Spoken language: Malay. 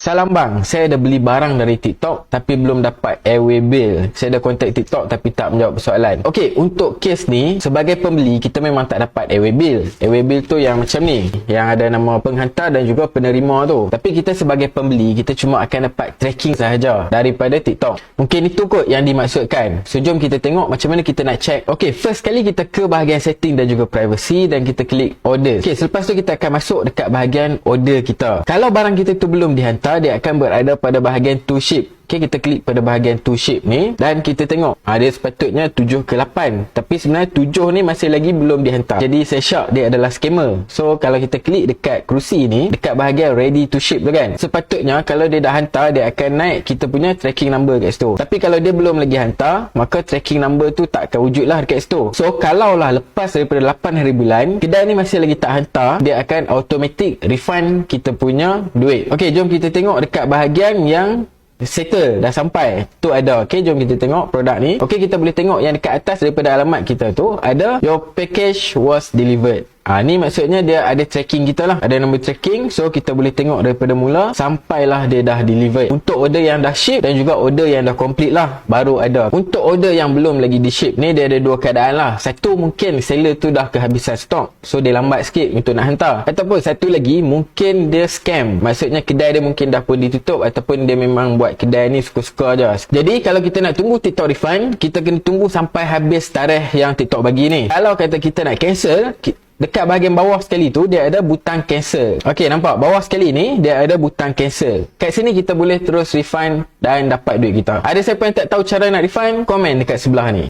Salam bang, saya dah beli barang dari TikTok tapi belum dapat airway bill. Saya dah contact TikTok tapi tak menjawab persoalan. Okey, untuk kes ni, sebagai pembeli kita memang tak dapat airway bill. Airway bill tu yang macam ni, yang ada nama penghantar dan juga penerima tu. Tapi kita sebagai pembeli, kita cuma akan dapat tracking sahaja daripada TikTok. Mungkin itu kot yang dimaksudkan. So jom kita tengok macam mana kita nak check. Okey, first kali kita ke bahagian setting dan juga privacy dan kita klik order. Okey, selepas tu kita akan masuk dekat bahagian order kita. Kalau barang kita tu belum dihantar, dia akan berada pada bahagian to ship. Okay, kita klik pada bahagian to ship ni dan kita tengok dia sepatutnya 7 ke 8, tapi sebenarnya 7 ni masih lagi belum dihantar. Jadi saya syak dia adalah scammer. So kalau kita klik dekat kerusi ni, dekat bahagian ready to ship tu kan, sepatutnya kalau dia dah hantar, dia akan naik kita punya tracking number kat situ. Tapi kalau dia belum lagi hantar, maka tracking number tu tak akan wujud lah dekat situ. So kalau lah lepas daripada 8 hari bulan, kedai ni masih lagi tak hantar, dia akan automatic refund kita punya duit. Okey, jom kita tengok dekat bahagian yang settle dah sampai tu ada. Okey, jom kita tengok produk ni. Okey, kita boleh tengok yang dekat atas daripada alamat kita tu ada your package was delivered. Ni maksudnya dia ada tracking kita lah, ada nombor tracking. So kita boleh tengok daripada mula sampailah dia dah delivered. Untuk order yang dah ship dan juga order yang dah complete lah, baru ada. Untuk order yang belum lagi di ship ni, dia ada dua keadaan lah. Satu, mungkin seller tu dah kehabisan stok, so dia lambat sikit untuk nak hantar. Ataupun satu lagi, mungkin dia scam. Maksudnya kedai dia mungkin dah pun ditutup, ataupun dia memang buat kedai ni suka-suka je. Jadi kalau kita nak tunggu TikTok refund, kita kena tunggu sampai habis tarikh yang TikTok bagi ni. Kalau kata kita nak cancel, dekat bahagian bawah sekali tu dia ada butang cancel. Okey, nampak bawah sekali ni dia ada butang cancel. Kat sini kita boleh terus refund dan dapat duit kita. Ada siapa yang tak tahu cara nak refund? Komen dekat sebelah ni.